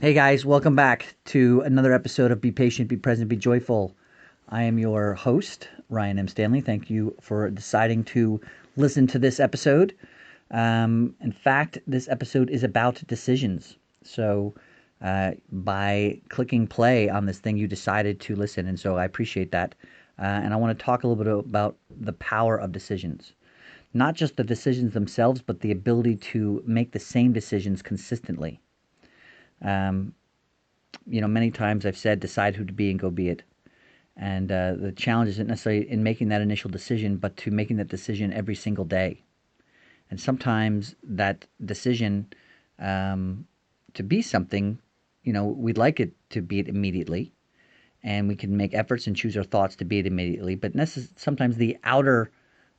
Hey guys, welcome back to another episode of Be Patient, Be Present, Be Joyful. I am your host, Ryan M. Stanley. Thank you for deciding to listen to this episode. In fact, this episode is about decisions. So, by clicking play on this thing, you decided to listen, and so I appreciate that. And I want to talk a little bit about the power of decisions. Not just the decisions themselves, but the ability to make the same decisions consistently. Um, Many times I've said, decide who to be and go be it. And the challenge isn't necessarily in making that initial decision, but to making that decision every single day. And sometimes that decision to be something, we'd like it to be it immediately. And we can make efforts and choose our thoughts to be it immediately. But sometimes the outer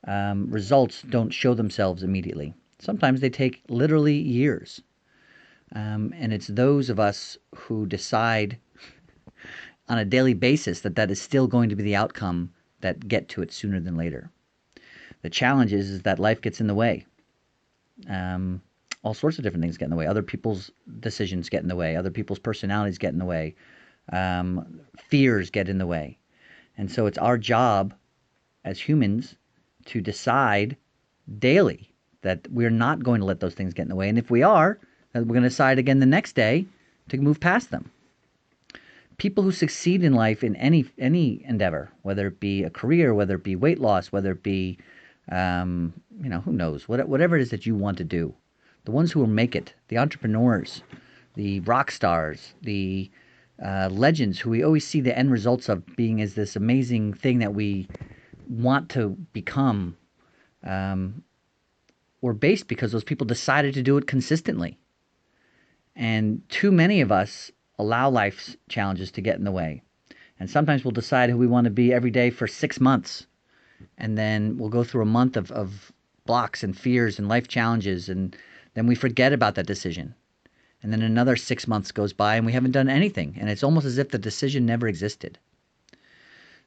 results don't show themselves immediately. Sometimes they take literally years. And it's those of us who decide on a daily basis that is still going to be the outcome that get to it sooner than later. The challenge is that life gets in the way. All sorts of different things get in the way. Other people's decisions get in the way. Other people's personalities get in the way. Fears get in the way. And so it's our job as humans to decide daily that we're not going to let those things get in the way. And if we are, we're going to decide again the next day to move past them. People who succeed in life in any endeavor, whether it be a career, whether it be weight loss, whether it be, who knows, whatever it is that you want to do, the ones who will make it, the entrepreneurs, the rock stars, the legends who we always see the end results of being as this amazing thing that we want to become, were based because those people decided to do it consistently. And too many of us allow life's challenges to get in the way. And sometimes we'll decide who we want to be every day for 6 months. And then we'll go through a month of blocks and fears and life challenges. And then we forget about that decision. And then another 6 months goes by and we haven't done anything. And it's almost as if the decision never existed.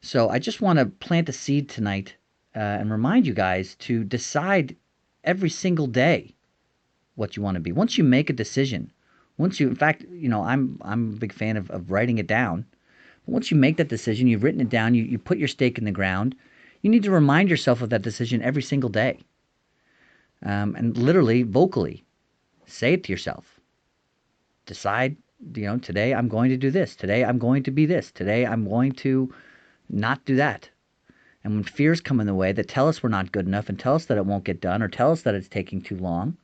So I just want to plant a seed tonight and remind you guys to decide every single day what you want to be. Once you make a decision, in fact, I'm a big fan of writing it down. But once you make that decision, you've written it down, you put your stake in the ground, you need to remind yourself of that decision every single day. And literally, vocally, say it to yourself. Decide, today I'm going to do this. Today I'm going to be this. Today I'm going to not do that. And when fears come in the way that tell us we're not good enough and tell us that it won't get done or tell us that it's taking too long,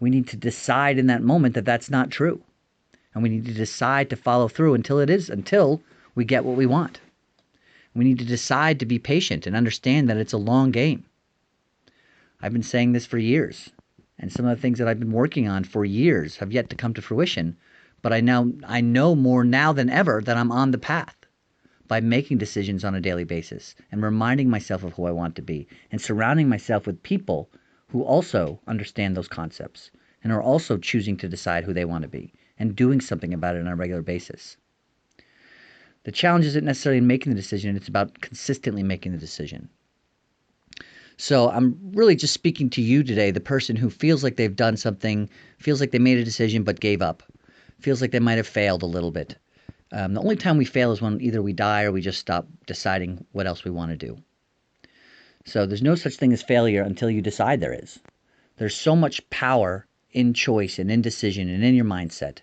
we need to decide in that moment that that's not true. And we need to decide to follow through until we get what we want. We need to decide to be patient and understand that it's a long game. I've been saying this for years. And some of the things that I've been working on for years have yet to come to fruition. But I know more now than ever that I'm on the path by making decisions on a daily basis and reminding myself of who I want to be and surrounding myself with people who also understand those concepts and are also choosing to decide who they want to be and doing something about it on a regular basis. The challenge isn't necessarily in making the decision, it's about consistently making the decision. So I'm really just speaking to you today, the person who feels like they've done something, feels like they made a decision but gave up, feels like they might have failed a little bit. The only time we fail is when either we die or we just stop deciding what else we want to do. So there's no such thing as failure until you decide there is. There's so much power in choice and in decision and in your mindset.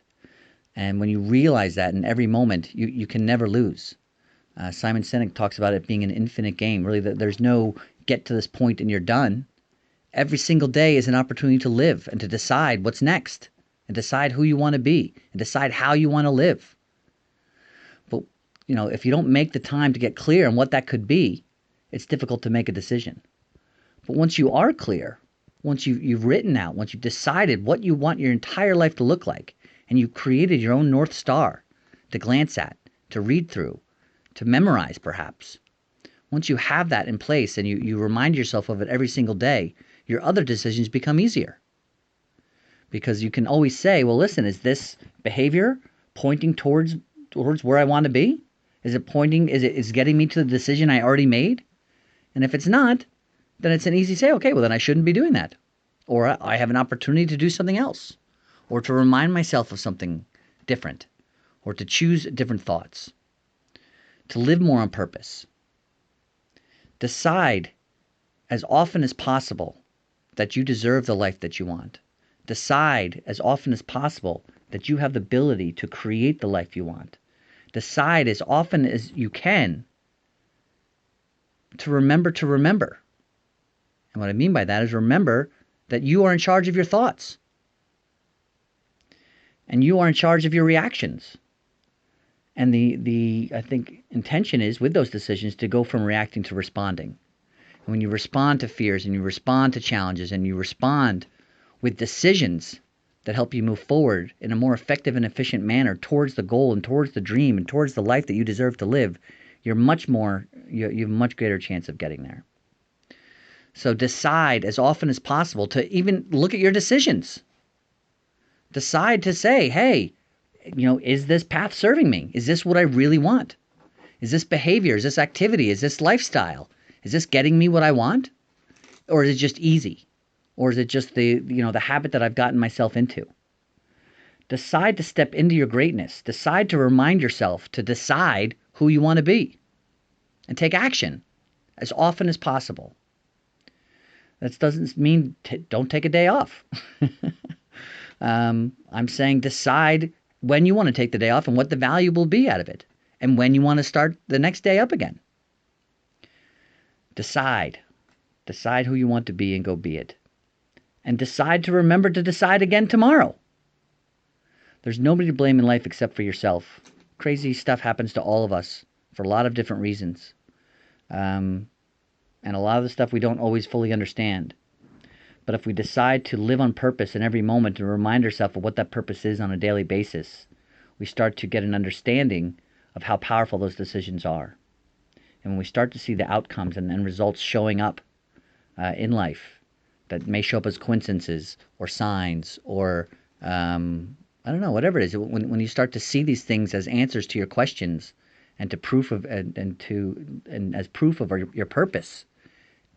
And when you realize that in every moment, you can never lose. Simon Sinek talks about it being an infinite game. Really, there's no get to this point and you're done. Every single day is an opportunity to live and to decide what's next and decide who you want to be and decide how you want to live. But, if you don't make the time to get clear on what that could be, it's difficult to make a decision. But once you are clear, once you've written out, once you've decided what you want your entire life to look like, and you've created your own North Star to glance at, to read through, to memorize perhaps, once you have that in place and you remind yourself of it every single day, your other decisions become easier. Because you can always say, well, listen, is this behavior pointing towards where I want to be? Is it getting me to the decision I already made? And if it's not, then it's an easy say, okay, well, then I shouldn't be doing that. Or I have an opportunity to do something else. Or to remind myself of something different, or to choose different thoughts, to live more on purpose. Decide as often as possible that you deserve the life that you want. Decide as often as possible that you have the ability to create the life you want. Decide as often as you can to remember to remember. And what I mean by that is remember that you are in charge of your thoughts. And you are in charge of your reactions. And the I think intention is with those decisions to go from reacting to responding. And when you respond to fears and you respond to challenges and you respond with decisions that help you move forward in a more effective and efficient manner towards the goal and towards the dream and towards the life that you deserve to live, you have a much greater chance of getting there. So decide as often as possible to even look at your decisions. Decide to say, hey, is this path serving me? Is this what I really want? Is this behavior? Is this activity? Is this lifestyle? Is this getting me what I want? Or is it just easy? Or is it just the habit that I've gotten myself into? Decide to step into your greatness. Decide to remind yourself to decide who you want to be. And take action as often as possible. That doesn't mean don't take a day off. I'm saying decide when you want to take the day off and what the value will be out of it. And when you want to start the next day up again. Decide. Decide who you want to be and go be it. And decide to remember to decide again tomorrow. There's nobody to blame in life except for yourself. Crazy stuff happens to all of us for a lot of different reasons. And a lot of the stuff we don't always fully understand. But if we decide to live on purpose in every moment and remind ourselves of what that purpose is on a daily basis, we start to get an understanding of how powerful those decisions are. And when we start to see the outcomes and results showing up in life that may show up as coincidences or signs or I don't know, whatever it is, when you start to see these things as answers to your questions and to proof of and as proof of your purpose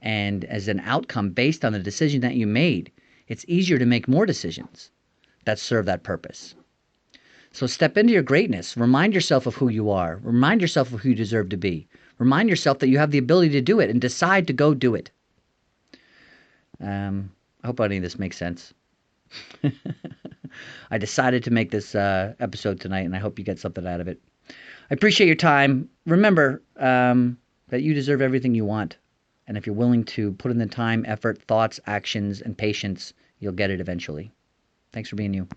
and as an outcome based on the decision that you made, it's easier to make more decisions that serve that purpose. So step into your greatness. Remind yourself of who you are. Remind yourself of who you deserve to be. Remind yourself that you have the ability to do it and decide to go do it. I hope any of this makes sense. I decided to make this episode tonight, and I hope you get something out of it. I appreciate your time. Remember that you deserve everything you want. And if you're willing to put in the time, effort, thoughts, actions, and patience, you'll get it eventually. Thanks for being you.